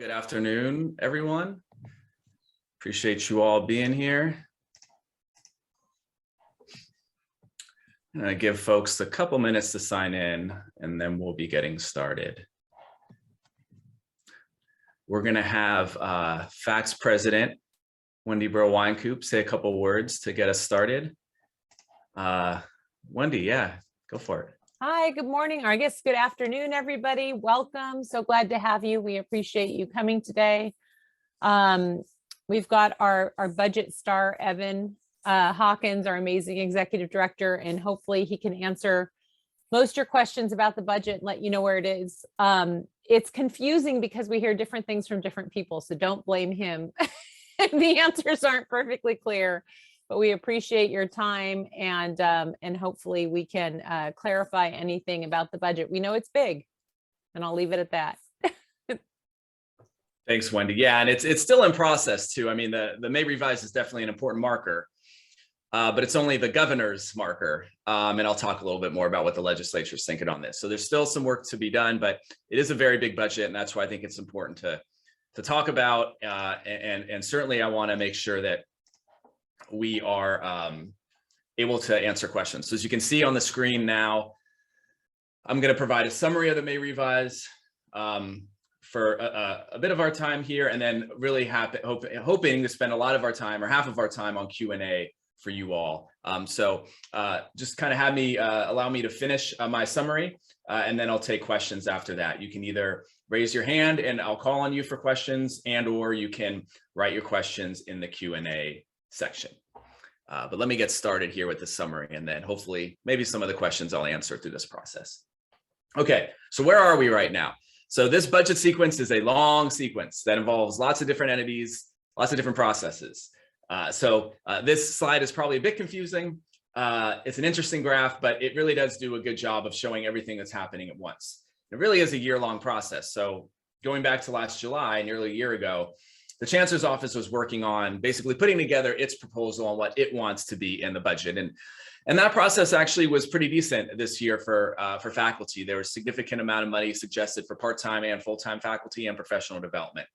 Good afternoon, everyone. Appreciate you all being here. I'm going to give folks a couple minutes to sign in, and then we'll be getting started. We're going to have FACCC President Wendy Burrow-Wynkoop say a couple words to get us started. Wendy, yeah, go for it. Hi, good morning, or I guess good afternoon, everybody. Welcome. So glad to have you. We appreciate you coming today. We've got our budget star, Evan Hawkins, our amazing executive director, and hopefully he can answer most of your questions about the budget and let you know where it is. It's confusing because we hear different things from different people, so don't blame him. The answers aren't perfectly clear. But we appreciate your time, and hopefully we can clarify anything about the budget. We know it's big, and I'll leave it at that. Thanks, Wendy. Yeah, and it's still in process too. I mean, the May revise is definitely an important marker, but it's only the governor's marker. And I'll talk a little bit more about what the legislature is thinking on this. So there's still some work to be done, but it is a very big budget, and that's why I think it's important to talk about. And certainly I want to make sure that we are able to answer questions. So as you can see on the screen now, I'm going to provide a summary of the May revise for a bit of our time here, and then really hoping to spend a lot of our time, or half of our time, on Q&A for you all. So just kind of allow me to finish my summary, and then I'll take questions after that. You can either raise your hand and I'll call on you for questions, or you can write your questions in the Q&A section. But let me get started here with the summary, and then hopefully maybe some of the questions I'll answer through this process. Okay, so where are we right now? So this budget sequence is a long sequence that involves lots of different entities, lots of different processes. So this slide is probably a bit confusing. It's an interesting graph, but it really does do a good job of showing everything that's happening at once. It really is a year-long process. So going back to last July, nearly a year ago, the Chancellor's Office was working on basically putting together its proposal on what it wants to be in the budget. And that process actually was pretty decent this year for faculty. There was a significant amount of money suggested for part-time and full-time faculty and professional development.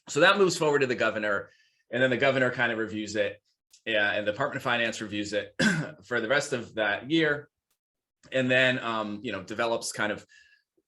So that moves forward to the governor, and then the governor kind of reviews it, and the Department of Finance reviews it for the rest of that year. And then, develops kind of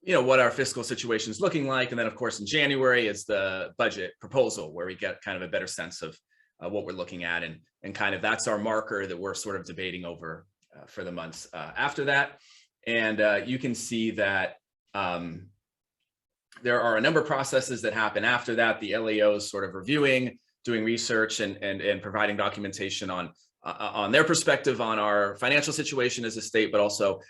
what our fiscal situation is looking like. And then, of course, in January is the budget proposal, where we get kind of a better sense of what we're looking at. And kind of that's our marker that we're sort of debating over for the months after that. And you can see that there are a number of processes that happen after that. The LEO is sort of reviewing, doing research, and providing documentation on their perspective on our financial situation as a state, but also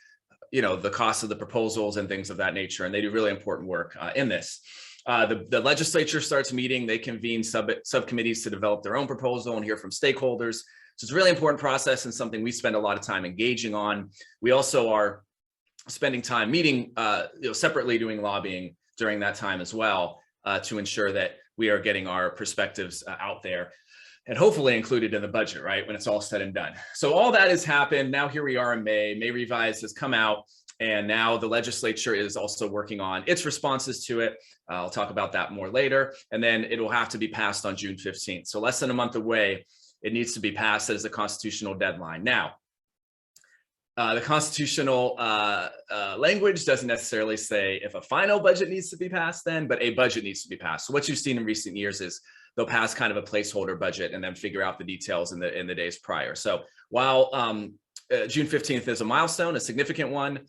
the cost of the proposals and things of that nature. And they do really important work in this. The legislature starts meeting. They convene subcommittees to develop their own proposal and hear from stakeholders. So it's a really important process and something we spend a lot of time engaging on. We also are spending time meeting separately, doing lobbying during that time as well, to ensure that we are getting our perspectives out there, and hopefully included in the budget, right, when it's all said and done. So all that has happened. Now here we are in May. May revise has come out, and now the legislature is also working on its responses to it. I'll talk about that more later. And then it will have to be passed on June 15th. So less than a month away, it needs to be passed as a constitutional deadline. Now, the constitutional language doesn't necessarily say if a final budget needs to be passed then, but a budget needs to be passed. So what you've seen in recent years is they'll pass kind of a placeholder budget and then figure out the details in the days prior. So while June 15th is a milestone, a significant one,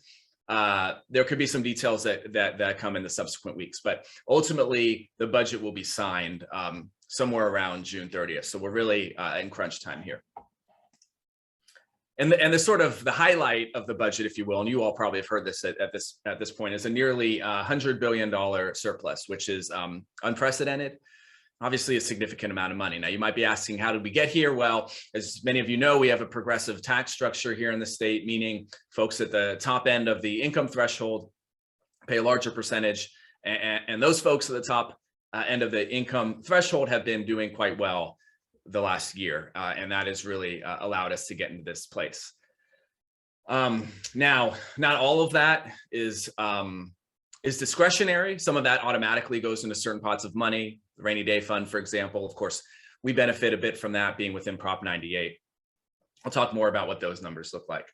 there could be some details that come in the subsequent weeks, but ultimately the budget will be signed somewhere around June 30th. So we're really in crunch time here. And the sort of the highlight of the budget, if you will, and you all probably have heard this at this point, is a nearly $100 billion surplus, which is unprecedented. Obviously a significant amount of money. Now you might be asking, how did we get here? Well, as many of you know, we have a progressive tax structure here in the state, meaning folks at the top end of the income threshold pay a larger percentage. And those folks at the top end of the income threshold have been doing quite well the last year. And that has really allowed us to get into this place. Now, not all of that is is discretionary. Some of that automatically goes into certain pots of money, the rainy day fund, for example. Of course, we benefit a bit from that being within Prop 98. I'll talk more about what those numbers look like.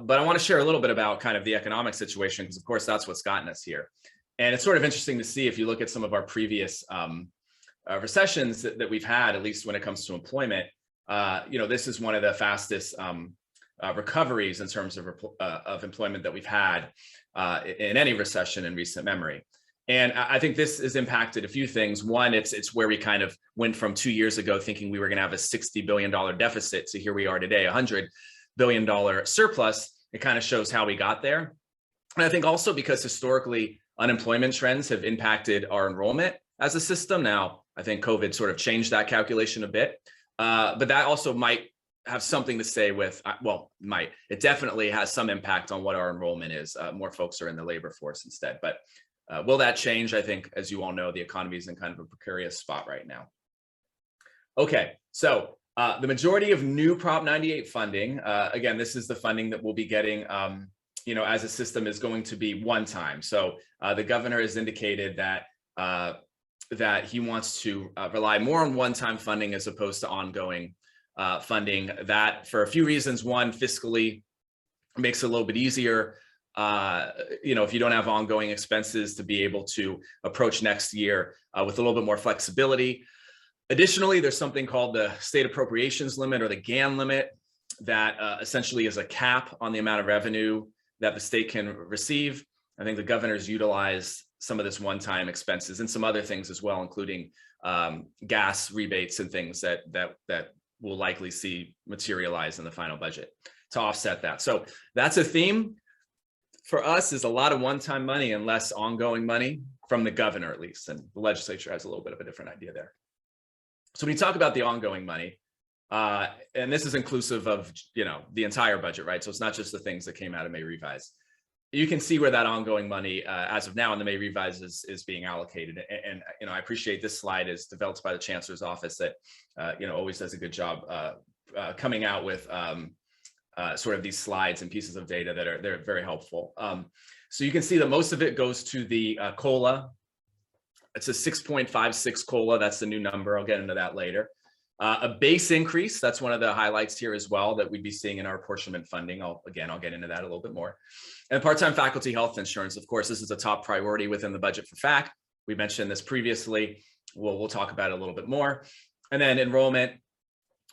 But I want to share a little bit about kind of the economic situation, because of course that's what's gotten us here. And it's sort of interesting to see if you look at some of our previous recessions that we've had, at least when it comes to employment. This is one of the fastest recoveries in terms of employment that we've had in any recession in recent memory. And I think this has impacted a few things. One, it's where we kind of went from 2 years ago thinking we were going to have a $60 billion deficit to here we are today, $100 billion surplus. It kind of shows how we got there. And I think also because historically unemployment trends have impacted our enrollment as a system. Now, I think COVID sort of changed that calculation a bit, but that also might have something to say with, it definitely has some impact on what our enrollment is. More folks are in the labor force instead, but will that change? I think, as you all know, the economy is in kind of a precarious spot right now. Okay, so the majority of new Prop 98 funding, again, this is the funding that we'll be getting, as a system, is going to be one time. So the governor has indicated that he wants to rely more on one-time funding as opposed to ongoing funding. That for a few reasons. One, fiscally makes it a little bit easier. If you don't have ongoing expenses, to be able to approach next year with a little bit more flexibility. Additionally, there's something called the state appropriations limit, or the GAN limit, that essentially is a cap on the amount of revenue that the state can receive. I think the governor's utilized some of this one-time expenses and some other things as well, including gas rebates and things that we'll likely see materialize in the final budget to offset that. So that's a theme for us, is a lot of one-time money and less ongoing money from the governor, at least. And the legislature has a little bit of a different idea there. So when you talk about the ongoing money, and this is inclusive of, the entire budget, right? So it's not just the things that came out of May Revise. You can see where that ongoing money, as of now in the May Revise, is being allocated. And I appreciate this slide is developed by the Chancellor's Office that, always does a good job coming out with sort of these slides and pieces of data that they're very helpful. So you can see that most of it goes to the COLA. It's a 6.56 COLA. That's the new number. I'll get into that later. A base increase, that's one of the highlights here as well that we'd be seeing in our apportionment funding. I'll get into that a little bit more. And part-time faculty health insurance, of course, this is a top priority within the budget for FACC. We mentioned this previously. We'll talk about it a little bit more. And then enrollment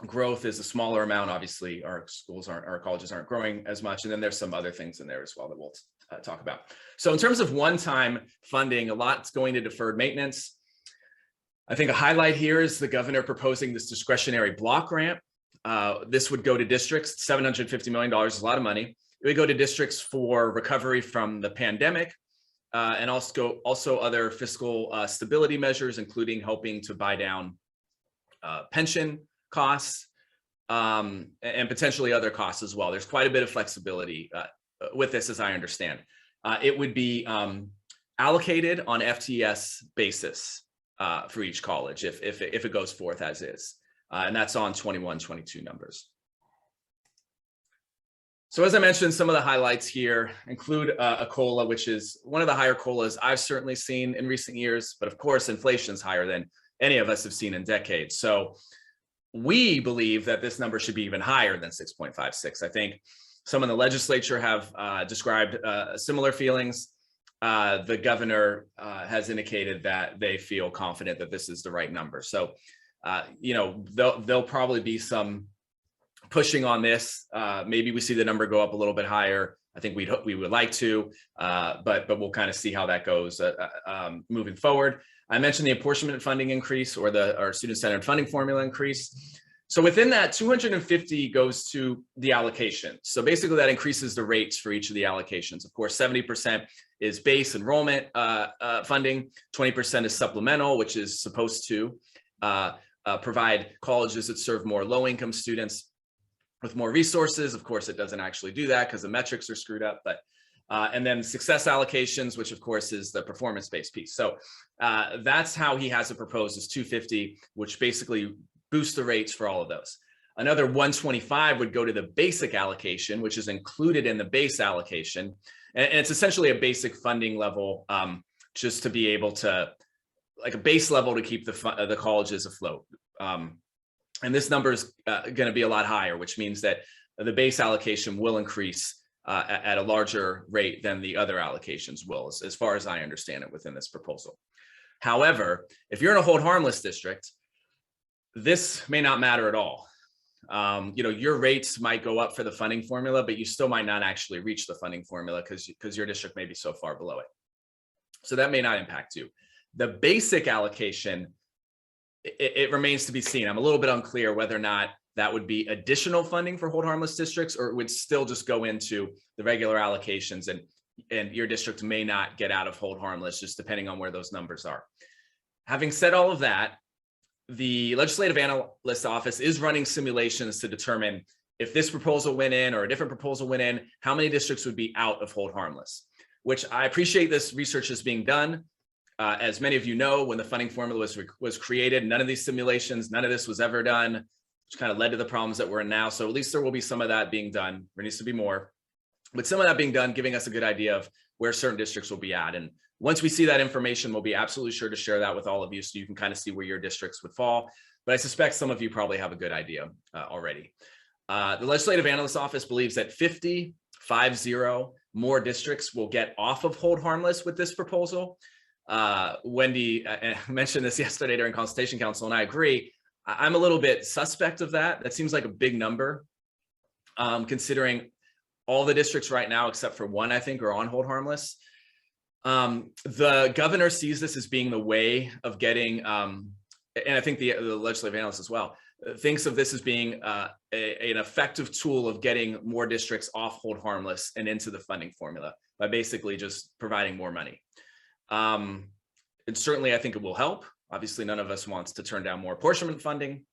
growth is a smaller amount. Obviously, our colleges aren't growing as much. And then there's some other things in there as well that we'll talk about. So in terms of one-time funding, a lot's going to deferred maintenance. I think a highlight here is the governor proposing this discretionary block grant. This would go to districts. $750 million is a lot of money. It would go to districts for recovery from the pandemic, and also other fiscal stability measures, including helping to buy down pension costs and potentially other costs as well. There's quite a bit of flexibility with this, as I understand. It would be allocated on FTS basis for each college if it goes forth as is. And that's on 21-22 numbers. So as I mentioned, some of the highlights here include a COLA, which is one of the higher COLAs I've certainly seen in recent years. But of course, inflation's higher than any of us have seen in decades. So we believe that this number should be even higher than 6.56. I think some in the legislature have described similar feelings. The governor has indicated that they feel confident that this is the right number. So, there'll probably be some pushing on this. Maybe we see the number go up a little bit higher. I think we would like to, but we'll kind of see how that goes moving forward. I mentioned the apportionment funding increase, or our student-centered funding formula increase. So within that, 250 goes to the allocation. So basically that increases the rates for each of the allocations. Of course, 70% is base enrollment funding, 20% is supplemental, which is supposed to provide colleges that serve more low-income students with more resources. Of course, it doesn't actually do that because the metrics are screwed up, but and then success allocations, which of course is the performance-based piece. So that's how he has it proposed, is 250, which basically boosts the rates for all of those. Another 125 would go to the basic allocation, which is included in the base allocation. And it's essentially a basic funding level, just to be able to, like a base level to keep the colleges afloat. And this number is going to be a lot higher, which means that the base allocation will increase at a larger rate than the other allocations will, as far as I understand it within this proposal. However, if you're in a hold harmless district, this may not matter at all. Your rates might go up for the funding formula, but you still might not actually reach the funding formula because your district may be so far below it. So that may not impact you. The basic allocation, it remains to be seen. I'm a little bit unclear whether or not that would be additional funding for hold harmless districts, or it would still just go into the regular allocations, and your district may not get out of hold harmless, just depending on where those numbers are. Having said all of that, the Legislative Analyst Office is running simulations to determine if this proposal went in or a different proposal went in, how many districts would be out of hold harmless, which I appreciate this research is being done. As many of you know, when the funding formula was created, none of these simulations, none of this was ever done, which kind of led to the problems that we're in now. So at least there will be some of that being done. There needs to be more, but some of that being done, giving us a good idea of where certain districts will be at. And once we see that information, we'll be absolutely sure to share that with all of you so you can kind of see where your districts would fall. But I suspect some of you probably have a good idea already. The Legislative Analyst Office believes that 50 more districts will get off of hold harmless with this proposal. Wendy mentioned this yesterday during Consultation Council, and I agree. I'm a little bit suspect of that. That seems like a big number, considering all the districts right now, except for one, I think, are on hold harmless. The governor sees this as being the way of getting, and I think the legislative analyst as well, thinks of this as being an effective tool of getting more districts off hold harmless and into the funding formula by basically just providing more money. And certainly I think it will help. Obviously, none of us wants to turn down more apportionment funding,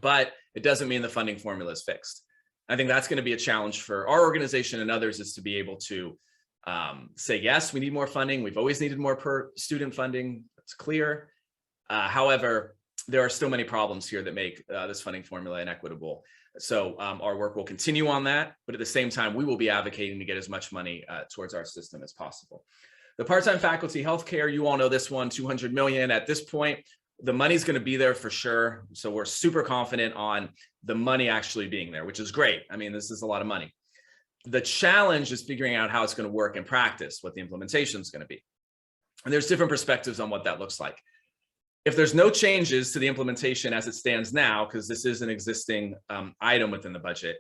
but it doesn't mean the funding formula is fixed. I think that's going to be a challenge for our organization and others, is to be able to say, yes, we need more funding. We've always needed more per student funding. It's clear. However, there are still many problems here that make this funding formula inequitable. So our work will continue on that, but at the same time, we will be advocating to get as much money towards our system as possible. The part-time faculty healthcare, you all know this one, $200 million. At this point, the money's going to be there for sure. So we're super confident on the money actually being there, which is great. I mean, this is a lot of money. The challenge is figuring out how it's going to work in practice, what the implementation is going to be. And there's different perspectives on what that looks like. If there's no changes to the implementation as it stands now, because this is an existing item within the budget,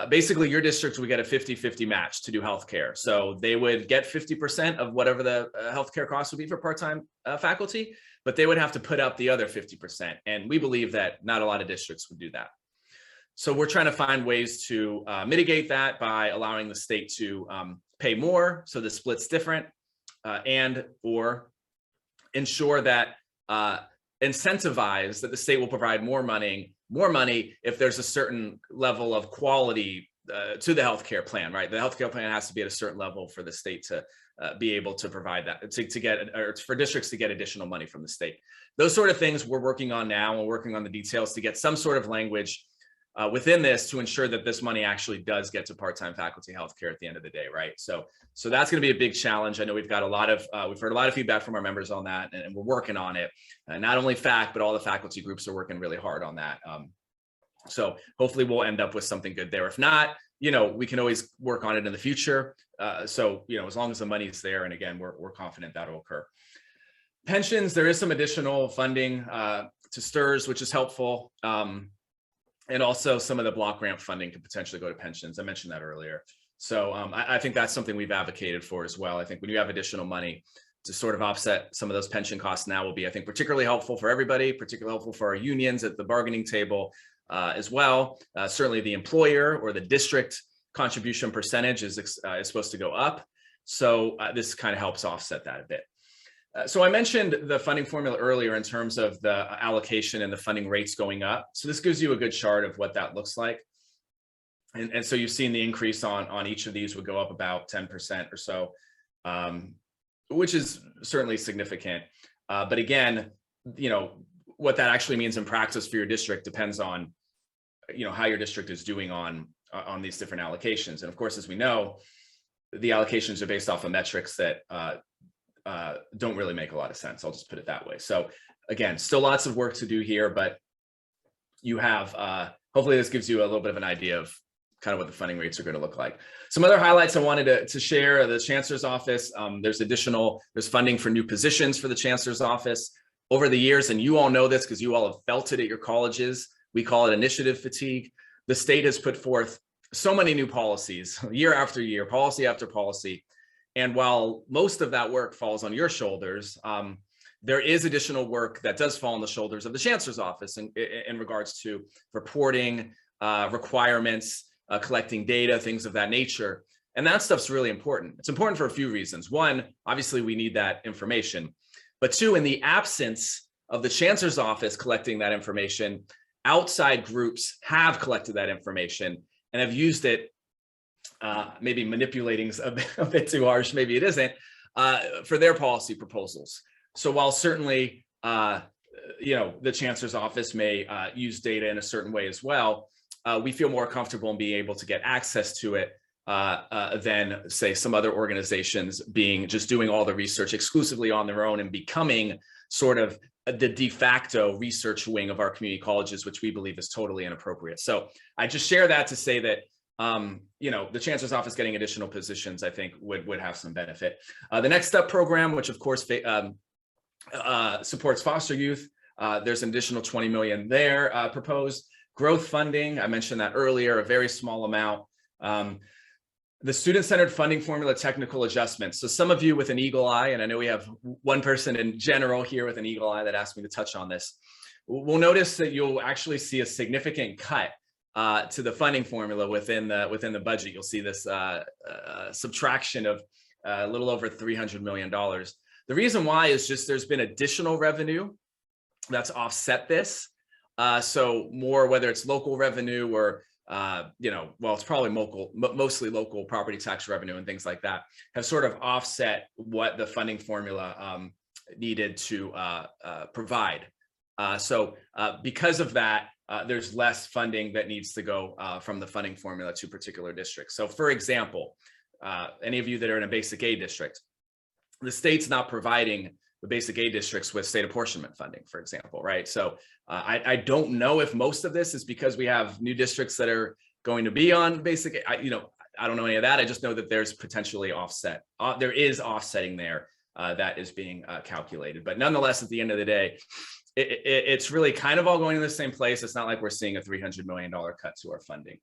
basically your district would get a 50-50 match to do healthcare. So they would get 50% of whatever the healthcare costs would be for part-time faculty, but they would have to put up the other 50%. And we believe that not a lot of districts would do that. So we're trying to find ways to mitigate that by allowing the state to pay more, so the split's different, and or ensure that incentivize that the state will provide more money if there's a certain level of quality to the healthcare plan, right? The healthcare plan has to be at a certain level for the state to be able to provide that, to get, or for districts to get additional money from the state. Those sort of things we're working on now. We're working on the details to get some sort of language within this to ensure that this money actually does get to part-time faculty healthcare at the end of the day, right? So that's going to be a big challenge. I know we've got a lot of, we've heard a lot of feedback from our members on that, and we're working on it. Not only FAC, but all the faculty groups are working really hard on that. So hopefully we'll end up with something good there. If not, we can always work on it in the future. So, as long as the money's there, and again, we're confident that'll occur. Pensions, there is some additional funding to STRS, which is helpful. And also some of the block grant funding could potentially go to pensions. I mentioned that earlier. So I think that's something we've advocated for as well. I think when you have additional money to sort of offset some of those pension costs now will be, I think, particularly helpful for everybody, particularly helpful for our unions at the bargaining table as well. Certainly the employer or the district contribution percentage is supposed to go up. So this kind of helps offset that a bit. So I mentioned the funding formula earlier in terms of the allocation and the funding rates going up. So this gives you a good chart of what that looks like. And so you've seen the increase on each of these would go up about 10% or so, which is certainly significant. But again, what that actually means in practice for your district depends on, how your district is doing on these different allocations. And of course, as we know, the allocations are based off of metrics that don't really make a lot of sense. I'll just put it that way. So again, still lots of work to do here, but you have, hopefully this gives you a little bit of an idea of kind of what the funding rates are going to look like. Some other highlights I wanted to share: the Chancellor's Office. There's funding for new positions for the Chancellor's Office over the years. And you all know this because you all have felt it at your colleges. We call it initiative fatigue. The state has put forth so many new policies year after year, policy after policy. And while most of that work falls on your shoulders, there is additional work that does fall on the shoulders of the Chancellor's Office in regards to reporting, requirements, collecting data, things of that nature. And that stuff's really important. It's important for a few reasons. One, obviously we need that information. But two, in the absence of the Chancellor's Office collecting that information, outside groups have collected that information and have used it, maybe manipulating a bit too harsh, maybe it isn't, for their policy proposals. So while certainly, the Chancellor's Office may use data in a certain way as well, we feel more comfortable in being able to get access to it than, say, some other organizations just doing all the research exclusively on their own and becoming sort of the de facto research wing of our community colleges, which we believe is totally inappropriate. So I just share that to say that, the Chancellor's Office getting additional positions, I think would have some benefit. The Next Step program, which of course supports foster youth, there's an additional $20 million there proposed. Growth funding, I mentioned that earlier, a very small amount. The student-centered funding formula technical adjustments. So some of you with an eagle eye, and I know we have one person in general here with an eagle eye that asked me to touch on this, will notice that you'll actually see a significant cut to the funding formula within the budget. You'll see this subtraction of a little over $300 million. The reason why is just there's been additional revenue that's offset this. So more, whether it's local revenue or, it's probably mostly local property tax revenue and things like that, have sort of offset what the funding formula needed to provide. So because of that, there's less funding that needs to go from the funding formula to particular districts. So for example, any of you that are in a basic aid district, the state's not providing the basic aid districts with state apportionment funding, for example, right? So I don't know if most of this is because we have new districts that are going to be on basic, I don't know any of that. I just know that there's potentially offset. There is offsetting there that is being calculated. But nonetheless, at the end of the day, it's really kind of all going to the same place. It's not like we're seeing a $300 million cut to our funding.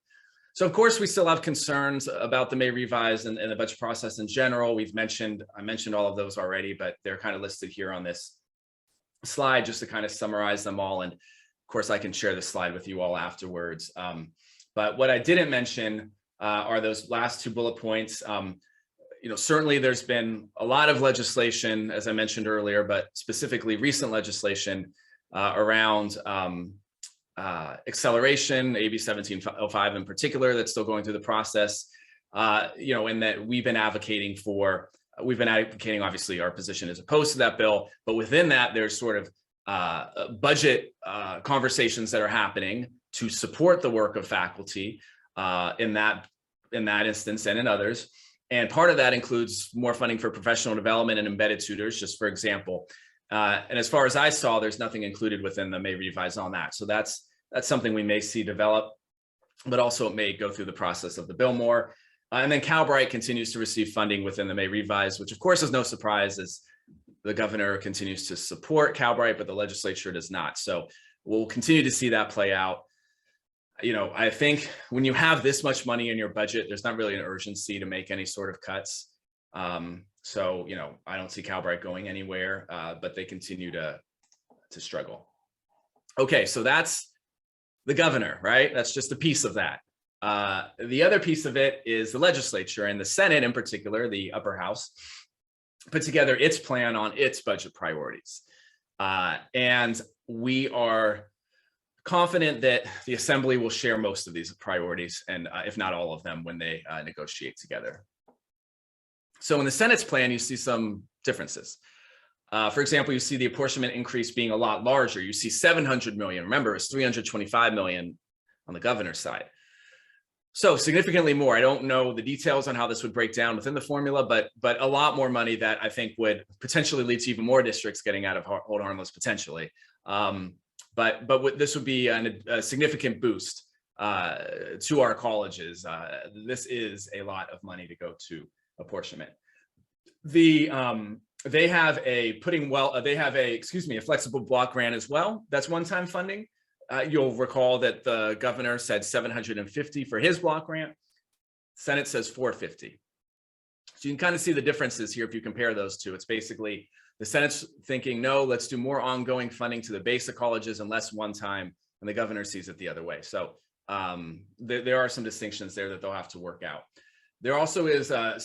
So of course, we still have concerns about the May revise and the budget process in general. I mentioned all of those already, but they're kind of listed here on this slide just to kind of summarize them all. And of course, I can share this slide with you all afterwards. But what I didn't mention are those last two bullet points. Certainly there's been a lot of legislation, as I mentioned earlier, but specifically recent legislation around acceleration, AB 1705 in particular, that's still going through the process, and that we've been advocating, obviously our position is opposed to that bill, but within that, there's sort of budget conversations that are happening to support the work of faculty in that instance and in others. And part of that includes more funding for professional development and embedded tutors, just for example. And as far as I saw, there's nothing included within the May revise on that. So that's something we may see develop, but also it may go through the process of the bill more. And then Calbright continues to receive funding within the May revise, which of course is no surprise as the governor continues to support Calbright, but the legislature does not. So we'll continue to see that play out. I think when you have this much money in your budget, there's not really an urgency to make any sort of cuts. So, I don't see Calbright going anywhere, but they continue to struggle. Okay, so that's the governor, right? That's just a piece of that. The other piece of it is the legislature, and the Senate in particular, the upper house, put together its plan on its budget priorities. And we are confident that the Assembly will share most of these priorities, and if not all of them, when they negotiate together. So in the Senate's plan, you see some differences. For example, you see the apportionment increase being a lot larger. You see $700 million. Remember, it's $325 million on the governor's side. So significantly more. I don't know the details on how this would break down within the formula, but a lot more money that I think would potentially lead to even more districts getting out of hold harmless potentially. But this would be a significant boost to our colleges. This is a lot of money to go to apportionment. They have a flexible block grant as well. That's one-time funding. You'll recall that the governor said 750 for his block grant. Senate says 450. So you can kind of see the differences here if you compare those two. It's basically the Senate's thinking, no, let's do more ongoing funding to the basic colleges and less one time, and the governor sees it the other way. So there are some distinctions there that they'll have to work out. There also is a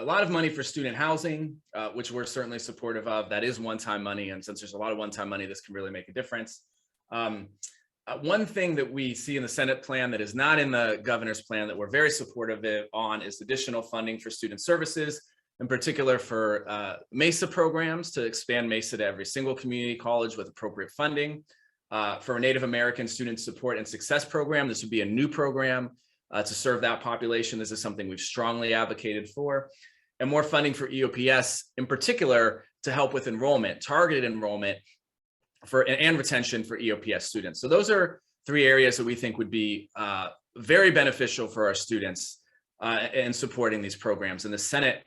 lot of money for student housing, which we're certainly supportive of. That is one-time money, and since there's a lot of one-time money, this can really make a difference. One thing that we see in the Senate plan that is not in the governor's plan that we're very supportive on is additional funding for student services, in particular for MESA programs, to expand MESA to every single community college with appropriate funding. For a Native American Student Support and Success Program, this would be a new program to serve that population. This is something we've strongly advocated for. And more funding for EOPS, in particular, to help with enrollment, targeted enrollment, and retention for EOPS students. So those are three areas that we think would be very beneficial for our students in supporting these programs. And the Senate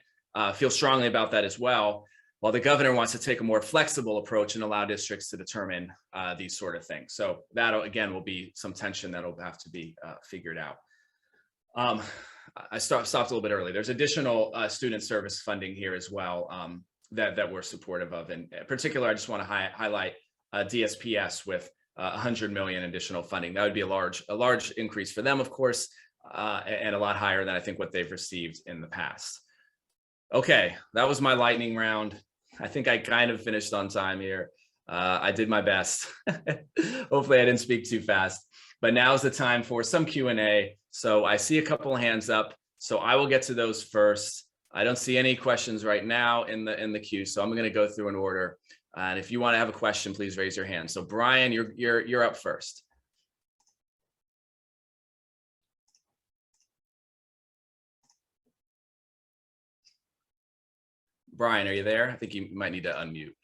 feels strongly about that as well, while the governor wants to take a more flexible approach and allow districts to determine these sort of things. So that, again, will be some tension that'll have to be figured out. I stopped a little bit early. There's additional student service funding here as well that we're supportive of. And in particular, I just want to highlight DSPS with 100 million additional funding. That would be a large increase for them, of course, and a lot higher than I think what they've received in the past. Okay, that was my lightning round. I think I kind of finished on time here. I did my best. Hopefully I didn't speak too fast, but now's the time for some Q&A. So I see a couple of hands up, so I will get to those first. I don't see any questions right now in the queue, so I'm going to go through in order. And if you want to have a question, please raise your hand. So Brian, you're up first. Brian, are you there? I think you might need to unmute.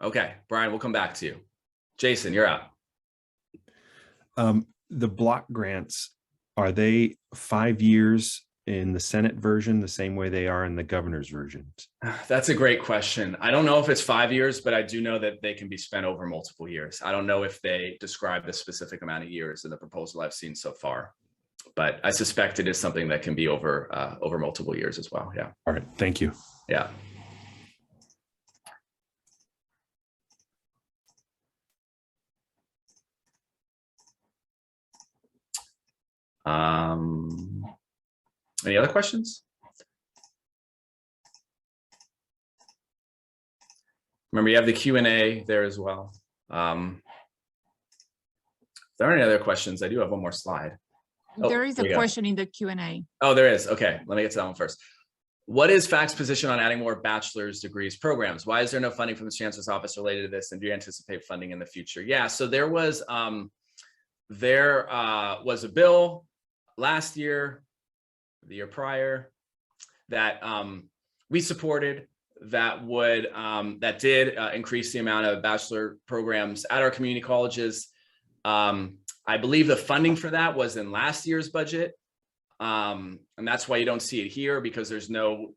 Okay, Brian, we'll come back to you. Jason, you're up. The block grants, are they 5 years in the Senate version the same way they are in the governor's version? That's a great question. I don't know if it's 5 years, but I do know that they can be spent over multiple years. I don't know if they describe the specific amount of years in the proposal I've seen so far, but I suspect it is something that can be over multiple years as well. Yeah. All right. Thank you. Yeah. Any other questions? Remember, you have the Q&A there as well. If there are any other questions, I do have one more slide. There is a question in the Q&A. Oh, there is. Okay, let me get to that one first. What is FACCC's position on adding more bachelor's degrees programs? Why is there no funding from the Chancellor's Office related to this? And do you anticipate funding in the future? Yeah, so there was a bill last year, the year prior, that we supported that did increase the amount of bachelor programs at our community colleges. I believe the funding for that was in last year's budget. And that's why you don't see it here, because there's no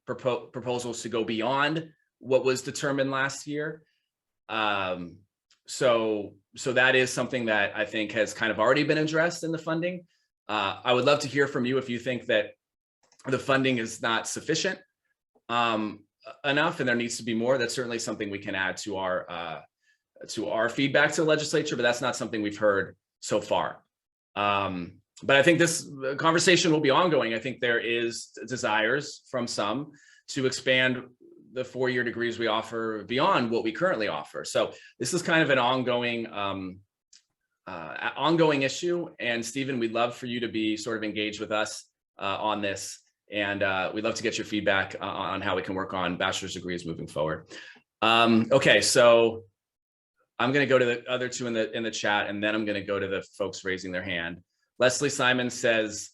proposals to go beyond what was determined last year. So that is something that I think has kind of already been addressed in the funding. I would love to hear from you if you think that the funding is not sufficient enough and there needs to be more. That's certainly something we can add to our feedback to the legislature, but that's not something we've heard so far. But I think this conversation will be ongoing. I think there is desires from some to expand the 4-year degrees we offer beyond what we currently offer. So this is kind of an ongoing issue. And Stephen, we'd love for you to be sort of engaged with us on this. And we'd love to get your feedback on how we can work on bachelor's degrees moving forward. Okay, so I'm going to go to the other two in the chat, and then I'm going to go to the folks raising their hand. Leslie Simon says,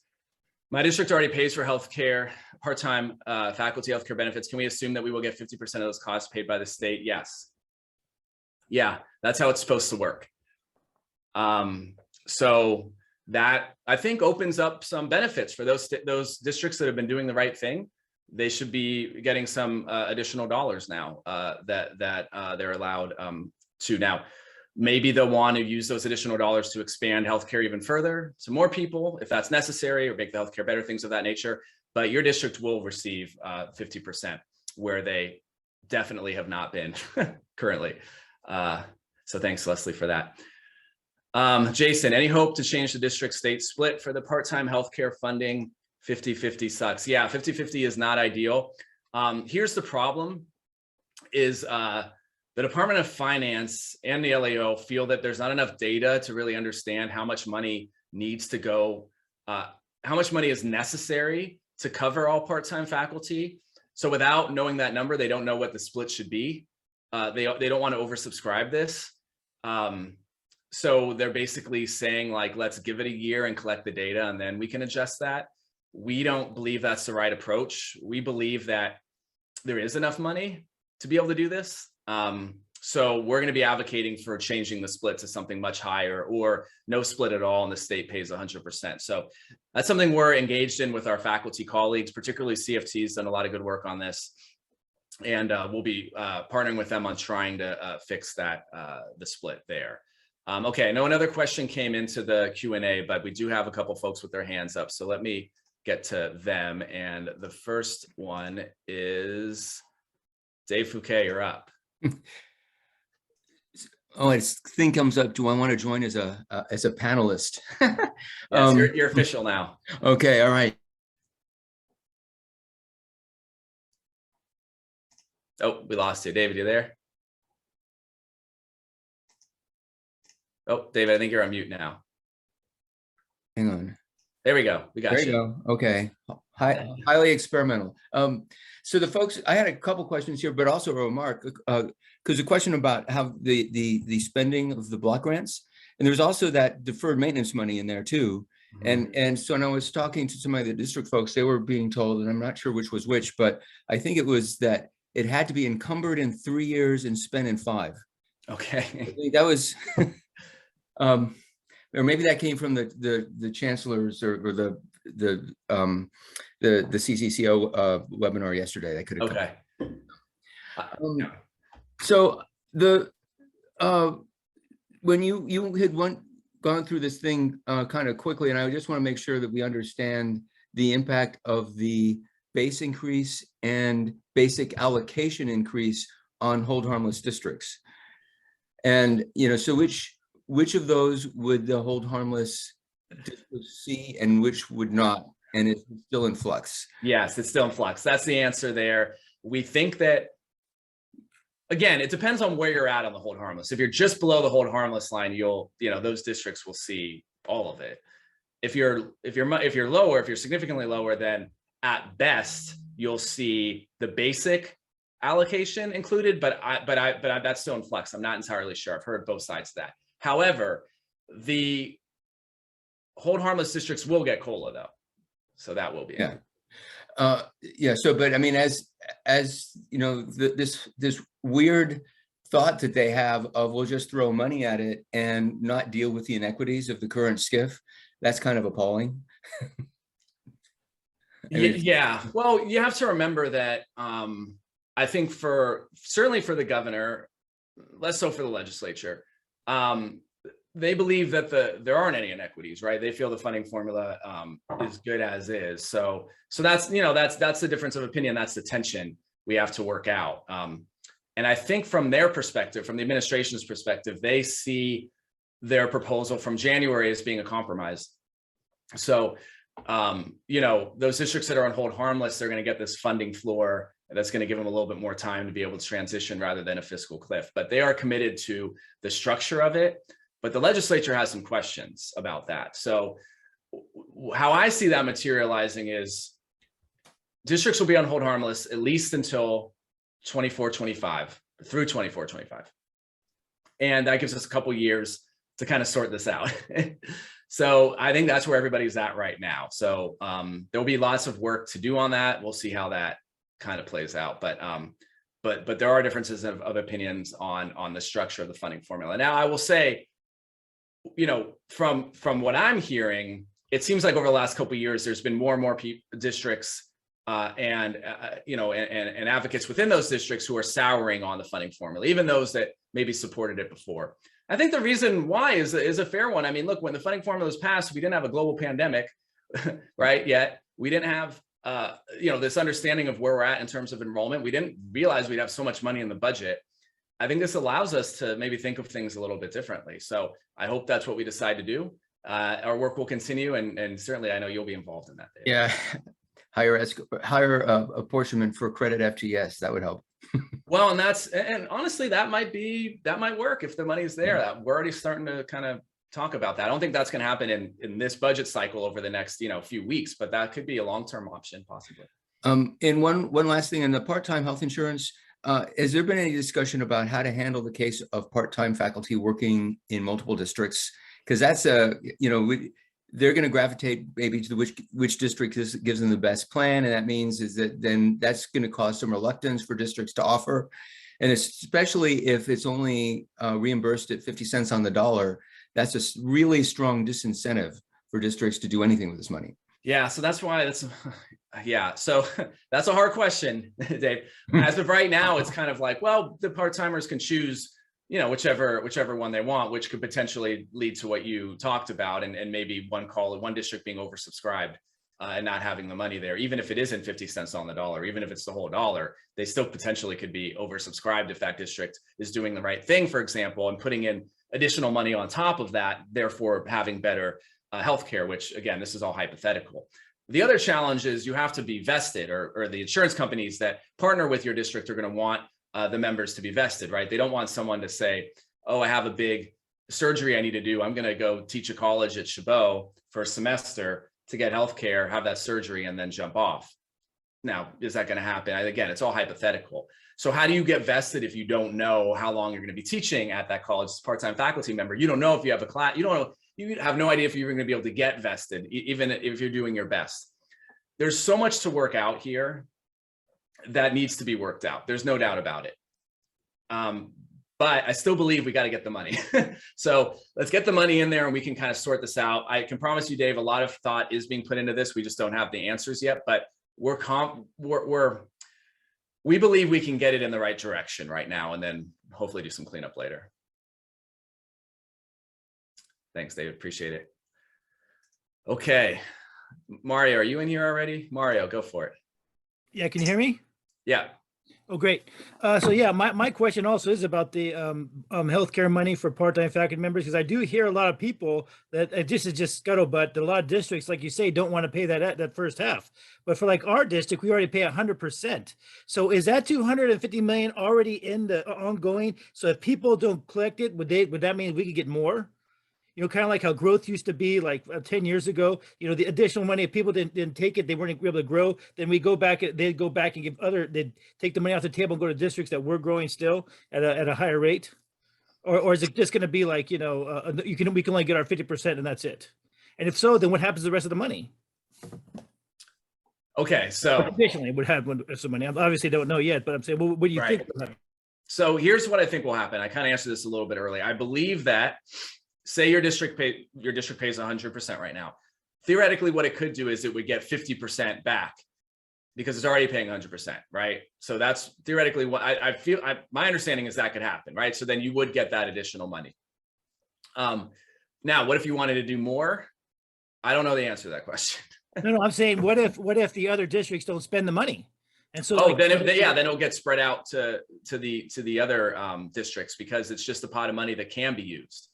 my district already pays for healthcare, part-time faculty healthcare benefits. Can we assume that we will get 50% of those costs paid by the state? Yes. Yeah, that's how it's supposed to work. So that, I think, opens up some benefits for those districts that have been doing the right thing. They should be getting some additional dollars now that they're allowed to. Now, maybe they'll want to use those additional dollars to expand healthcare even further to more people if that's necessary, or make the healthcare better, things of that nature. But your district will receive 50%, where they definitely have not been currently. So thanks, Leslie, for that. Jason, any hope to change the district state split for the part-time healthcare funding? 50-50 sucks. Yeah, 50-50 is not ideal. Here's the problem is the Department of Finance and the LAO feel that there's not enough data to really understand how much money needs to go, how much money is necessary to cover all part-time faculty. So without knowing that number, they don't know what the split should be. They don't want to oversubscribe this. So they're basically saying, like, let's give it a year and collect the data, and then we can adjust that. We don't believe that's the right approach. We believe that there is enough money to be able to do this. So we're going to be advocating for changing the split to something much higher, or no split at all, and the state pays 100%. So that's something we're engaged in with our faculty colleagues, particularly CFT's done a lot of good work on this. And we'll be partnering with them on trying to fix that, the split there. Okay, I know another question came into the Q&A, but we do have a couple folks with their hands up. So let me get to them. And the first one is Dave Fouquet, you're up. Oh, this thing comes up. Do I want to join as a panelist? Yes, you're official now. Okay, all right. Oh, we lost you. David, you there? Oh, David, I think you're on mute now. Hang on. There we go. We got you. There you go. Okay. Highly experimental. So the folks, I had a couple questions here, but also a remark, because a question about how the spending of the block grants, and there's also that deferred maintenance money in there too. Mm-hmm. And so when I was talking to some of the district folks, they were being told, and I'm not sure which was which, but I think it was that it had to be encumbered in 3 years and spent in 5. Okay. I think that was, or maybe that came from the chancellors or the CCCO webinar yesterday. That could have come. Okay. So the when you had gone through this thing kind of quickly, and I just want to make sure that we understand the impact of the base increase and basic allocation increase on hold harmless districts. And so which of those would the hold harmless districts see and which would not? And it's still in flux. Yes, it's still in flux. That's the answer there. We think that, again, it depends on where you're at on the hold harmless. If you're just below the hold harmless line, those districts will see all of it. If you're lower, if you're significantly lower, then at best you'll see the basic allocation included, but that's still in flux. I'm not entirely sure. I've heard both sides of that. However, the hold harmless districts will get COLA though, so that will be yeah. So, but I mean, as this weird thought that they have of we'll just throw money at it and not deal with the inequities of the current SCIF, that's kind of appalling. Yeah. Well, you have to remember that I think certainly for the governor, less so for the legislature, they believe that there aren't any inequities, right? They feel the funding formula is good as is. So that's the difference of opinion. That's the tension we have to work out. And I think from their perspective, from the administration's perspective, they see their proposal from January as being a compromise. So, those districts that are on hold harmless, they're going to get this funding floor that's going to give them a little bit more time to be able to transition rather than a fiscal cliff. But they are committed to the structure of it. But the legislature has some questions about that. So how I see that materializing is districts will be on hold harmless at least until 24-25, through 24-25. And that gives us a couple years to kind of sort this out. So I think that's where everybody's at right now. So there'll be lots of work to do on that. We'll see how that kind of plays out. But there are differences of opinions on the structure of the funding formula. Now, I will say, from what I'm hearing, it seems like over the last couple of years, there's been more and more districts and advocates within those districts who are souring on the funding formula, even those that maybe supported it before. I think the reason why is a fair one. I mean, look, when the funding formula was passed, we didn't have a global pandemic, right? Yet we didn't have, this understanding of where we're at in terms of enrollment. We didn't realize we'd have so much money in the budget. I think this allows us to maybe think of things a little bit differently. So I hope that's what we decide to do. Our work will continue, and certainly I know you'll be involved in that, Dave. Yeah, higher apportionment for credit FGS, that would help. Well, and honestly, that might work if the money's there. We're already starting to kind of talk about that. I don't think that's going to happen in this budget cycle over the next few weeks, but that could be a long-term option possibly. And one last thing, in the part-time health insurance, has there been any discussion about how to handle the case of part-time faculty working in multiple districts? Because that's they're going to gravitate maybe to which district gives them the best plan, and that means then that's going to cause some reluctance for districts to offer, and especially if it's only reimbursed at 50 cents on the dollar, that's a really strong disincentive for districts to do anything with this money. Yeah, so that's why so that's a hard question, Dave. As of right now, it's kind of like, well, the part-timers can choose whichever one they want, which could potentially lead to what you talked about, and maybe one district being oversubscribed and not having the money there. Even if it isn't 50 cents on the dollar, even if it's the whole dollar, they still potentially could be oversubscribed if that district is doing the right thing, for example, and putting in additional money on top of that, therefore having better healthcare, which again, this is all hypothetical. The other challenge is you have to be vested, or the insurance companies that partner with your district are going to want the members to be vested, right? They don't want someone to say, oh, I have a big surgery I need to do. I'm going to go teach a college at Chabot for a semester to get healthcare, have that surgery, and then jump off. Now, is that going to happen? Again, it's all hypothetical. So how do you get vested if you don't know how long you're going to be teaching at that college as a part-time faculty member? You don't know if you have a class. You have no idea if you're going to be able to get vested, even if you're doing your best. There's so much to work out here that needs to be worked out. There's no doubt about it. But I still believe we got to get the money. So let's get the money in there and we can kind of sort this out. I can promise you, Dave, a lot of thought is being put into this. We just don't have the answers yet, but we believe we can get it in the right direction right now, and then hopefully do some cleanup later. Thanks, David. Appreciate it. Okay. Mario, are you in here already? Mario, go for it. Yeah, can you hear me? Yeah. Oh, great. So yeah, my question also is about the healthcare money for part-time faculty members, because I do hear a lot of people that this is just scuttlebutt, that a lot of districts, like you say, don't want to pay that first half. But for like our district, we already pay 100%. So is that 250 million already in the ongoing? So if people don't collect it, would that mean we could get more? Kind of like how growth used to be like 10 years ago, the additional money, if people didn't take it, they weren't able to grow, then they'd go back and they'd take the money off the table and go to districts that were growing still at a higher rate. Or is it just going to be like, we can only get our 50% and that's it? And if so, then what happens to the rest of the money? Okay, so additionally, would have some money. I obviously don't know yet, but I'm saying, what do you think? So here's what I think will happen. I kind of answered this a little bit early. I believe that, say your district pays 100% right now. Theoretically, what it could do is it would get 50% back because it's already paying 100%, right? So that's theoretically what I feel. My understanding is that could happen, right? So then you would get that additional money. Now, what if you wanted to do more? I don't know the answer to that question. No, I'm saying, what if the other districts don't spend the money? And so, then it'll get spread out to the other districts, because it's just a pot of money that can be used.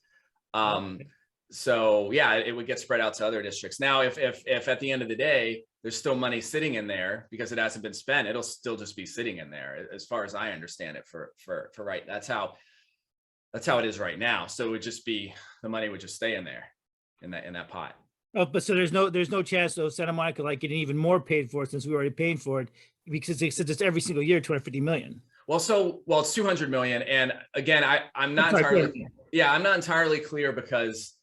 So yeah, it would get spread out to other districts. Now, if at the end of the day, there's still money sitting in there because it hasn't been spent, it'll still just be sitting in there, as far as I understand it, for right. That's how it is right now. So it would just be, the money would just stay in there, in that pot. Oh, but so there's no chance though Santa Monica like getting even more paid for it, since we're already paying for it, because it's every single year 250 million. Well, it's 200 million. And again, I'm not entirely, I'm not entirely clear because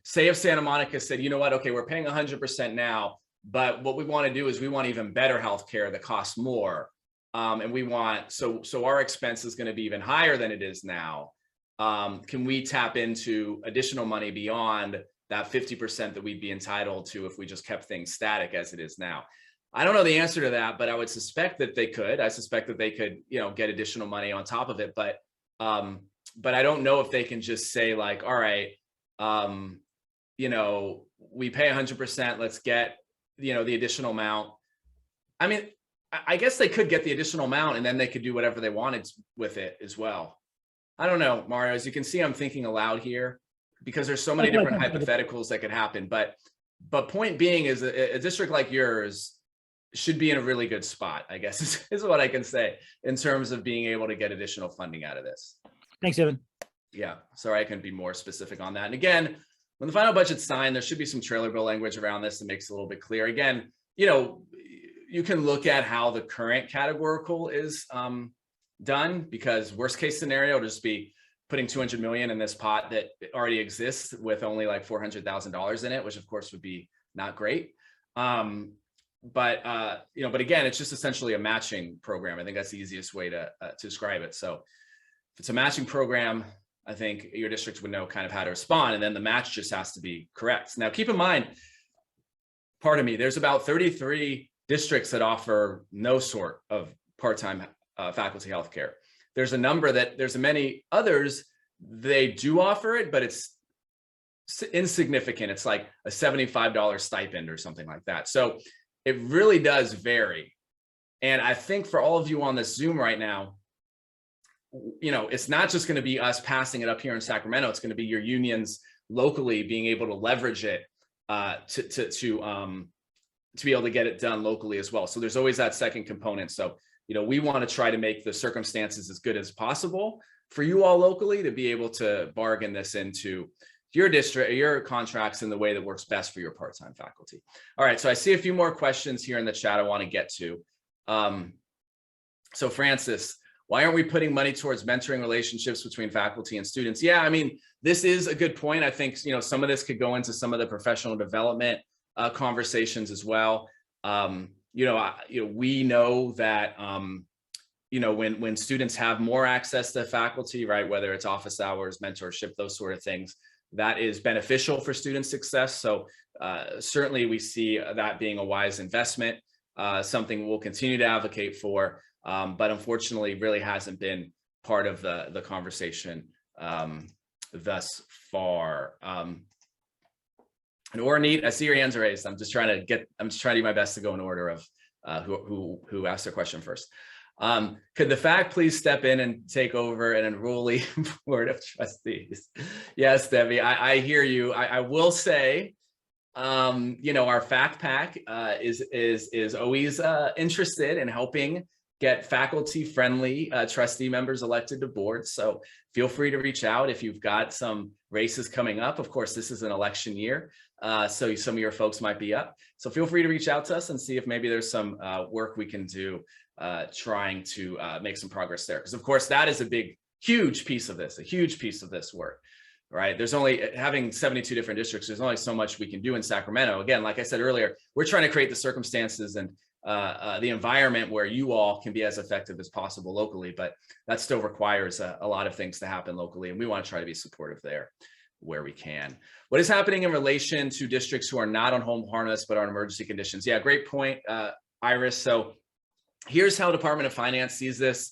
say if Santa Monica said, you know what, okay, we're paying 100% now, but what we want to do is we want even better healthcare that costs more. And we want, so our expense is going to be even higher than it is now. Can we tap into additional money beyond that 50% that we'd be entitled to if we just kept things static as it is now? I don't know the answer to that, but I would suspect that they could. I suspect that they could, get additional money on top of it. But I don't know if they can just say like, all right, we pay 100%, let's get, the additional amount. I mean, I guess they could get the additional amount and then they could do whatever they wanted with it as well. I don't know, Mario, as you can see, I'm thinking aloud here because there's so many different hypotheticals that could happen. But point being is a district like yours should be in a really good spot, I guess is what I can say in terms of being able to get additional funding out of this. Thanks, Evan. Yeah, sorry, I can be more specific on that. And again, when the final budget's signed, there should be some trailer bill language around this that makes it a little bit clear. Again, you can look at how the current categorical is done, because worst case scenario will just be putting 200 million in this pot that already exists with only like $400,000 in it, which of course would be not great. But again, it's just essentially a matching program. I think that's the easiest way to describe it. So if it's a matching program, I think your district would know kind of how to respond, and then the match just has to be correct. Now, keep in mind, pardon me, there's about 33 districts that offer no sort of part-time faculty healthcare. There's many others, they do offer it, but it's insignificant. It's like a $75 stipend or something like that. So it really does vary. And I think for all of you on this Zoom right now, it's not just going to be us passing it up here in Sacramento. It's going to be your unions locally being able to leverage it to be able to get it done locally as well. So there's always that second component. So, we want to try to make the circumstances as good as possible for you all locally to be able to bargain this into your district, your contracts in the way that works best for your part-time faculty. All right, so I see a few more questions here in the chat I want to get to. So Francis, why aren't we putting money towards mentoring relationships between faculty and students? Yeah, I mean, this is a good point. I think, some of this could go into some of the professional development conversations as well. We know that, when students have more access to faculty, right, whether it's office hours, mentorship, those sort of things, that is beneficial for student success. So certainly we see that being a wise investment, something we'll continue to advocate for, but unfortunately really hasn't been part of the conversation thus far. And Orneet, I see your hands raised. I'm just trying to do my best to go in order of who asked their question first. Could the FAC please step in and take over an enrollee board of trustees? Yes, Debbie, I hear you. I will say, our FAC PAC is always interested in helping get faculty-friendly trustee members elected to boards. So feel free to reach out if you've got some races coming up. Of course, this is an election year, so some of your folks might be up. So feel free to reach out to us and see if maybe there's some work we can do trying to make some progress there. Because of course, that is huge piece of this work, right? There's only, having 72 different districts, there's only so much we can do in Sacramento. Again, like I said earlier, we're trying to create the circumstances and the environment where you all can be as effective as possible locally, but that still requires a lot of things to happen locally. And we want to try to be supportive there where we can. What is happening in relation to districts who are not on home harness, but on emergency conditions? Yeah, great point, Iris. So here's how Department of Finance sees this.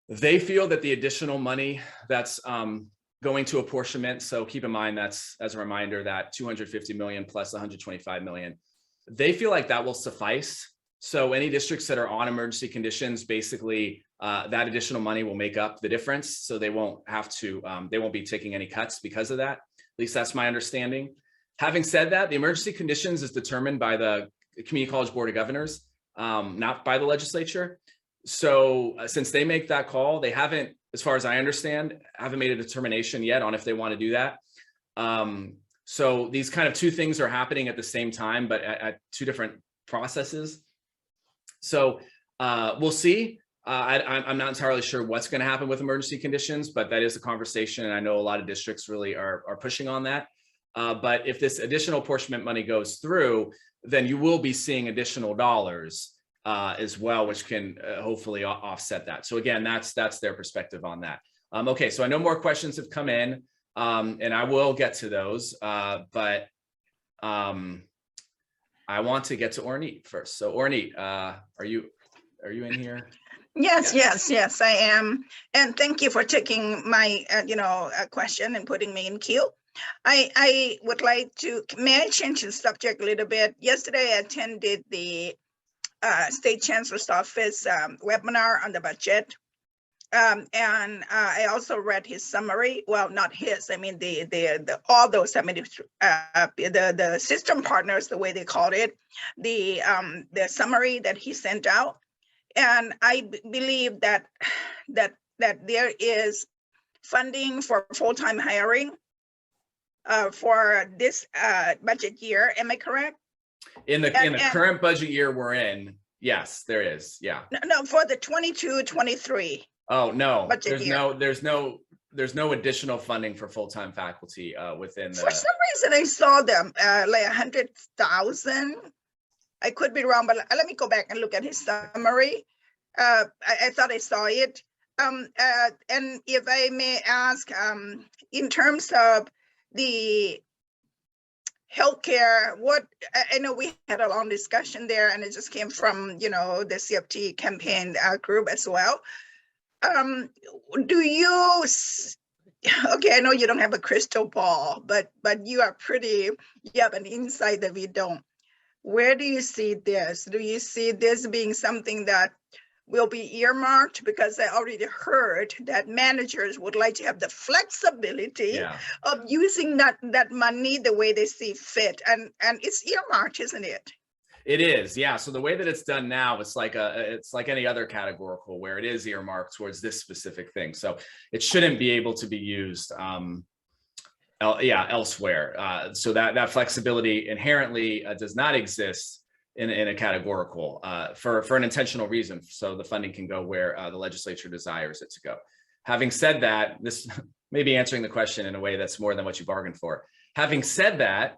They feel that the additional money that's going to apportionment, so keep in mind that's, as a reminder, that 250 million plus 125 million, they feel like that will suffice. So any districts that are on emergency conditions, basically that additional money will make up the difference. So they won't have to, they won't be taking any cuts because of that. At least that's my understanding. Having said that, the emergency conditions is determined by the Community College Board of Governors, not by the legislature. So since they make that call, they haven't, as far as I understand, haven't made a determination yet on if they want to do that. So these kind of two things are happening at the same time, but at two different processes. So we'll see. I'm not entirely sure what's going to happen with emergency conditions, but that is a conversation, and I know a lot of districts really are pushing on that. But if this additional apportionment money goes through, then you will be seeing additional dollars as well, which can hopefully offset that. So again, that's their perspective on that. Okay, so I know more questions have come in, and I will get to those, but I want to get to Ornette first. So Ornette, are you in here? Yes, I am. And thank you for taking my, question and putting me in queue. I would like to, may I change the subject a little bit? Yesterday, I attended the State Chancellors Office webinar on the budget. And I also read his summary. Well, not his, I mean, all those, I mean, the system partners, the way they called it, the summary that he sent out. And I believe that there is funding for full-time hiring for this budget year. Am I correct? In the current budget year we're in, yes, there is. Yeah. No, for the 22-23. Oh no, there's there's no additional funding for full-time faculty within the. For some reason, I saw them like 100,000. I could be wrong, but let me go back and look at his summary. I thought I saw it. And if I may ask, in terms of the healthcare, I know we had a long discussion there, and it just came from, the CFT campaign group as well. Okay, I know you don't have a crystal ball, but you have an insight that we don't. Where do you see this? Do you see this being something that will be earmarked? Because I already heard that managers would like to have the flexibility of using that money the way they see fit, and it's earmarked, isn't it? It is, yeah. So the way that it's done now, it's like any other categorical where it is earmarked towards this specific thing. So it shouldn't be able to be used elsewhere. So that flexibility inherently does not exist in a categorical for an intentional reason. So the funding can go where the legislature desires it to go. Having said that, this may be answering the question in a way that's more than what you bargained for. Having said that,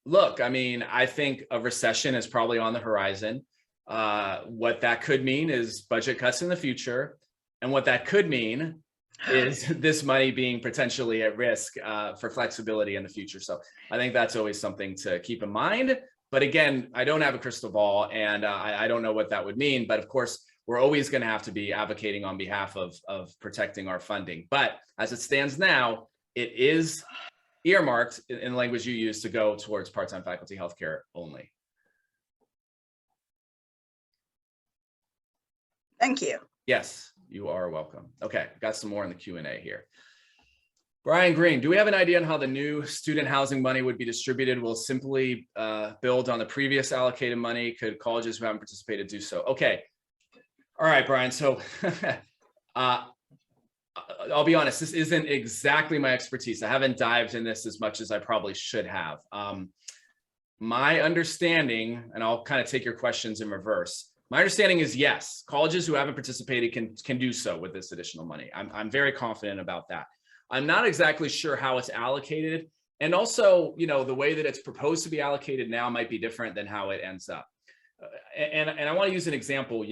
look, I mean, I think a recession is probably on the horizon. What that could mean is budget cuts in the future. And what that could mean is this money being potentially at risk for flexibility in the future. So I think that's always something to keep in mind. But again, I don't have a crystal ball, and I don't know what that would mean. But of course, we're always going to have to be advocating on behalf of protecting our funding. But as it stands now, it is earmarked in the language you use to go towards part-time faculty healthcare only. Thank you. Yes, you are welcome. Okay, got some more in the Q&A here. Brian Green, do we have an idea on how the new student housing money would be distributed? Will it simply build on the previous allocated money? Could colleges who haven't participated do so? Okay. All right, Brian. So I'll be honest, this isn't exactly my expertise. I haven't dived in this as much as I probably should have. My understanding, and I'll kind of take your questions in reverse. My understanding is yes, colleges who haven't participated can do so with this additional money. I'm very confident about that. I'm not exactly sure how it's allocated. And also, the way that it's proposed to be allocated now might be different than how it ends up. And I want to use an example.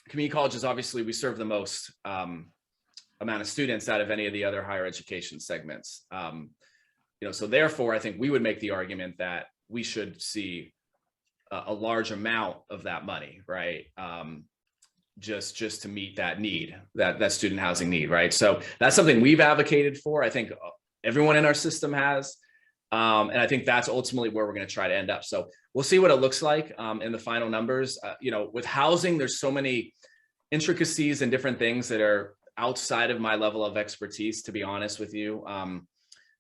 Community colleges, obviously, we serve the most amount of students out of any of the other higher education segments. So therefore, I think we would make the argument that we should see a large amount of that money, right? Just to meet that need, that student housing need, right? So that's something we've advocated for. I think everyone in our system has. And I think that's ultimately where we're going to try to end up. So we'll see what it looks like in the final numbers. With housing, there's so many intricacies and different things that are outside of my level of expertise, to be honest with you.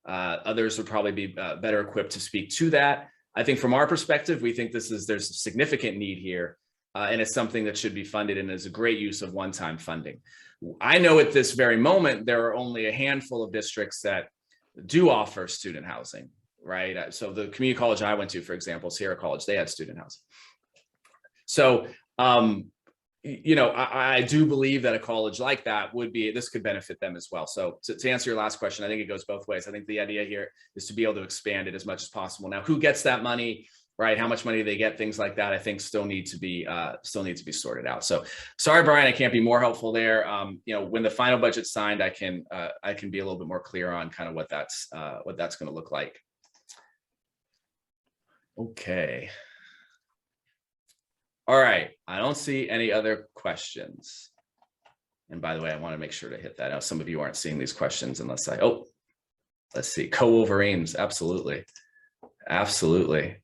Others would probably be better equipped to speak to that. I think from our perspective, we think there's a significant need here, and it's something that should be funded and is a great use of one-time funding. I know at this very moment, there are only a handful of districts that do offer student housing, right? So the community college I went to, for example, Sierra College, they had student housing. So, I do believe that a college like that this could benefit them as well. So to answer your last question, I think it goes both ways. I think the idea here is to be able to expand it as much as possible. Now, who gets that money, right? How much money they get, things like that, I think still need to be sorted out. So sorry, Brian, I can't be more helpful there. When the final budget's signed, I can be a little bit more clear on kind of what that's going to look like. Okay. All right, I don't see any other questions. And by the way, I want to make sure to hit that out. Some of you aren't seeing these questions unless let's see, co-Wolverines, absolutely. Absolutely.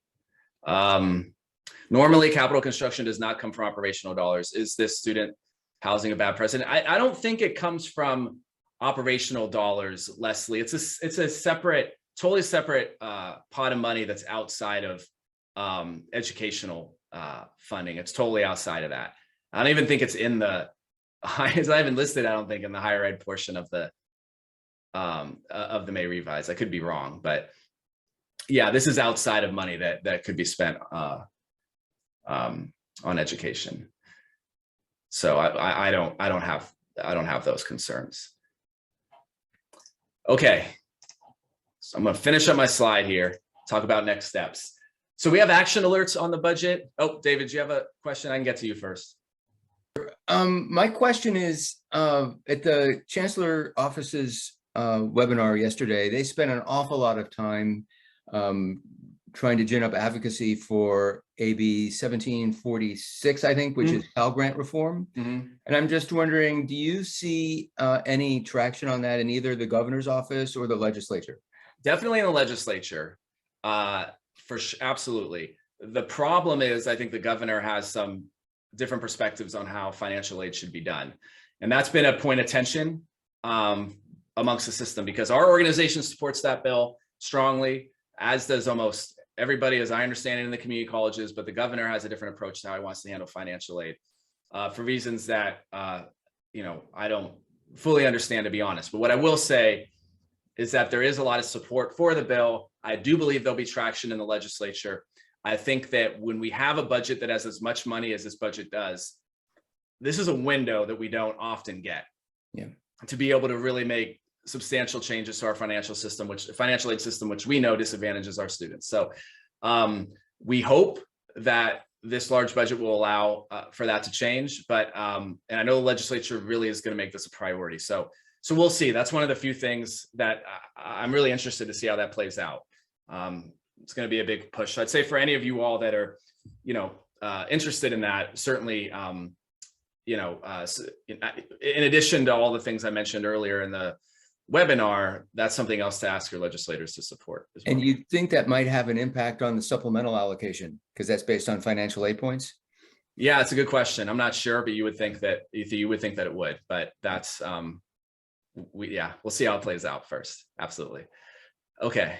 Normally capital construction does not come from operational dollars. Is this student housing a bad precedent? I don't think it comes from operational dollars, Leslie. It's a separate, totally separate pot of money that's outside of educational funding. It's totally outside of that. I don't even think it's in the it's not even listed, I don't think, in the higher ed portion of the May revise. I could be wrong, but yeah, this is outside of money that could be spent on education. So I don't have those concerns. Okay, so I'm going to finish up my slide here, talk about next steps. So we have action alerts on the budget. Oh, David, do you have a question? I can get to you first. My question is, at the Chancellor Office's webinar yesterday, they spent an awful lot of time trying to gin up advocacy for AB 1746, I think, which is Pell Grant reform. And I'm just wondering, do you see any traction on that in either the governor's office or the legislature? Definitely in the legislature. Absolutely. The problem is, I think the governor has some different perspectives on how financial aid should be done. And that's been a point of tension amongst the system, because our organization supports that bill strongly, as does almost everybody, as I understand it, in the community colleges, but the governor has a different approach to how he wants to handle financial aid for reasons that, I don't fully understand, to be honest. But what I will say is that there is a lot of support for the bill. I do believe there'll be traction in the legislature. I think that when we have a budget that has as much money as this budget does, this is a window that we don't often get. Yeah. To be able to really make substantial changes to our financial aid system, which we know disadvantages our students. So we hope that this large budget will allow for that to change. But and I know the legislature really is going to make this a priority. So we'll see. That's one of the few things that I'm really interested to see how that plays out. It's going to be a big push. So I'd say for any of you all that are, interested in that, certainly, in addition to all the things I mentioned earlier in the webinar, that's something else to ask your legislators to support as well. And you think that might have an impact on the supplemental allocation because that's based on financial aid points? Yeah, it's a good question. I'm not sure, but you would think that it would, but that's, we'll see how it plays out first. Absolutely. Okay.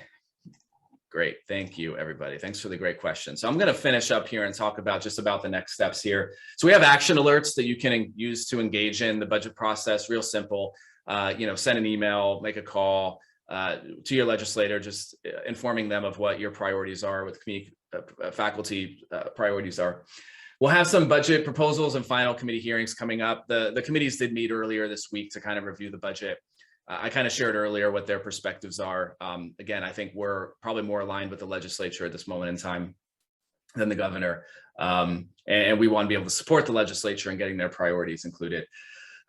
Great. Thank you, everybody. Thanks for the great question. So I'm going to finish up here and talk about the next steps here. So we have action alerts that you can use to engage in the budget process. Real simple. Send an email, make a call to your legislator, just informing them of what your priorities are, what community faculty priorities are. We'll have some budget proposals and final committee hearings coming up. The committees did meet earlier this week to kind of review the budget. I kind of shared earlier what their perspectives are. Again, I think we're probably more aligned with the legislature at this moment in time than the governor. And we want to be able to support the legislature in getting their priorities included.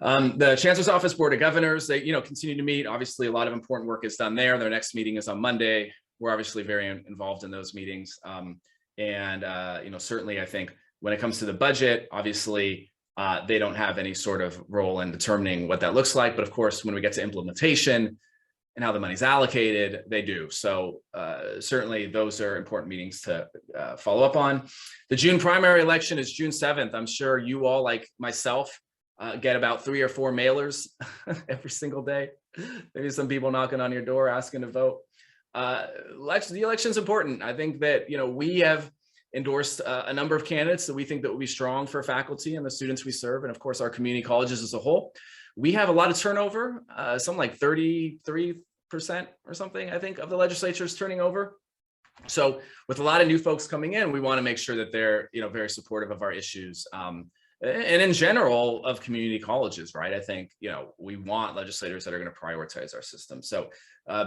The Chancellor's Office Board of Governors, they continue to meet. Obviously, a lot of important work is done there. Their next meeting is on Monday. We're obviously very involved in those meetings. Certainly, I think when it comes to the budget, obviously, they don't have any sort of role in determining what that looks like. But of course, when we get to implementation and how the money's allocated, they do. So certainly those are important meetings to follow up on. The June primary election is June 7th. I'm sure you all, like myself, get about 3 or 4 mailers every single day. Maybe some people knocking on your door asking to vote. The election's important. I think that, we have endorsed a number of candidates that we think that will be strong for faculty and the students we serve, and of course our community colleges as a whole. We have a lot of turnover, something like 33% or something, I think, of the legislature is turning over. So with a lot of new folks coming in, we want to make sure that they're very supportive of our issues. and in general of community colleges, right? I think, you know, we want legislators that are going to prioritize our system. So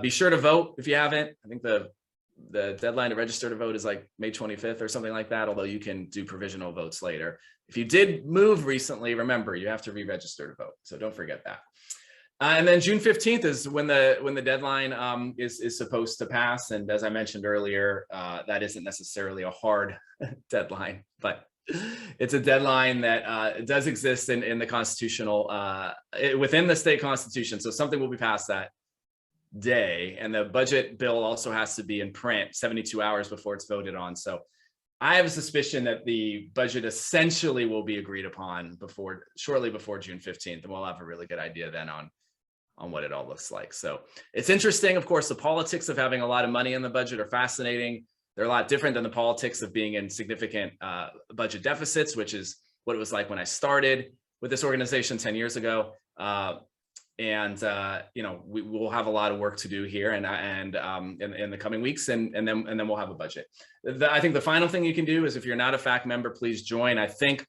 be sure to vote if you haven't. I think the deadline to register to vote is like May 25th or something like that, although you can do provisional votes later. If you did move recently, remember, you have to re-register to vote. So don't forget that. And then June 15th is when the deadline is supposed to pass. And as I mentioned earlier, that isn't necessarily a hard deadline, but it's a deadline that does exist in the constitutional, within the state constitution. So something will be passed that day, and the budget bill also has to be in print 72 hours before it's voted on. So I have a suspicion that the budget essentially will be agreed upon shortly before June 15th, and we'll have a really good idea then on what it all looks like. So it's interesting. Of course, the politics of having a lot of money in the budget are fascinating. They're a lot different than the politics of being in significant budget deficits, which is what it was like when I started with this organization 10 years ago. You know, we will have a lot of work to do here in the coming weeks, and then we'll have a budget. I think the final thing you can do is, if you're not a FAC member, please join. I think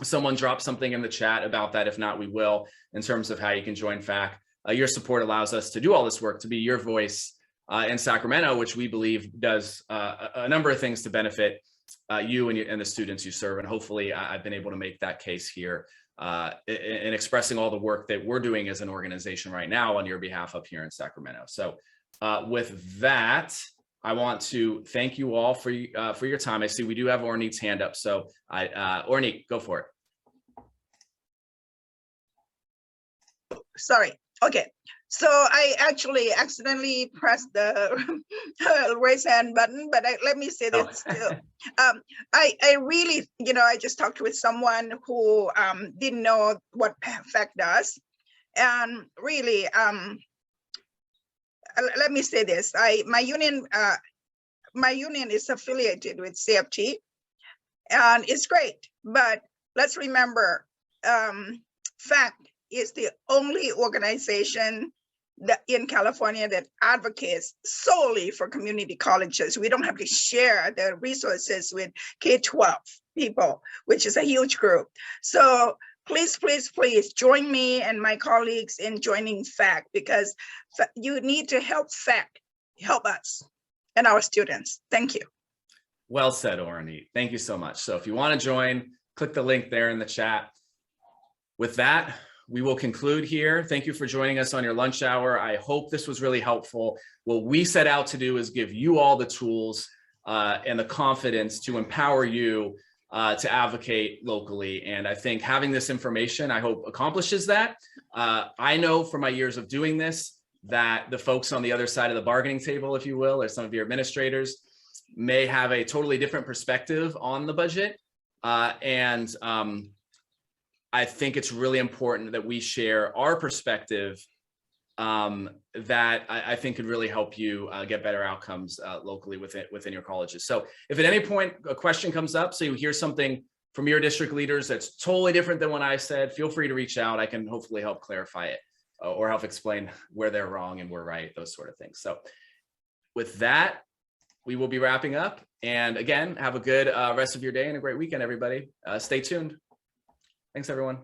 someone dropped something in the chat about that. If not, we will, in terms of how you can join FAC. Your support allows us to do all this work, to be your voice in Sacramento, which we believe does a number of things to benefit you and the students you serve. And hopefully I've been able to make that case here in expressing all the work that we're doing as an organization right now on your behalf up here in Sacramento. So with that, I want to thank you all for your time. I see we do have Orneet's hand up. So Orneet, go for it. Sorry. Okay. So I actually accidentally pressed the raise hand button, but let me say this still. I really, you know, I just talked with someone who didn't know what FAC does. And really, let me say this. My union is affiliated with CFT, and it's great. But let's remember, FAC is the only organization that in California that advocates solely for community colleges. We don't have to share the resources with K-12 people, which is a huge group. So please, please, please join me and my colleagues in joining FAC, because you need to help FAC help us and our students. Thank you. Well said, Orneet. Thank you so much. So if you want to join, click the link there in the chat. With that, we will conclude here. Thank you for joining us on your lunch hour. I hope this was really helpful. What we set out to do is give you all the tools and the confidence to empower you to advocate locally. And I think having this information, I hope, accomplishes that. I know from my years of doing this that the folks on the other side of the bargaining table, if you will, or some of your administrators, may have a totally different perspective on the budget. I think it's really important that we share our perspective that I think could really help you get better outcomes locally within your colleges. So if at any point a question comes up, so you hear something from your district leaders that's totally different than what I said, feel free to reach out. I can hopefully help clarify it or help explain where they're wrong and we're right, those sort of things. So with that, we will be wrapping up. And again, have a good rest of your day and a great weekend, everybody. Stay tuned. Thanks, everyone.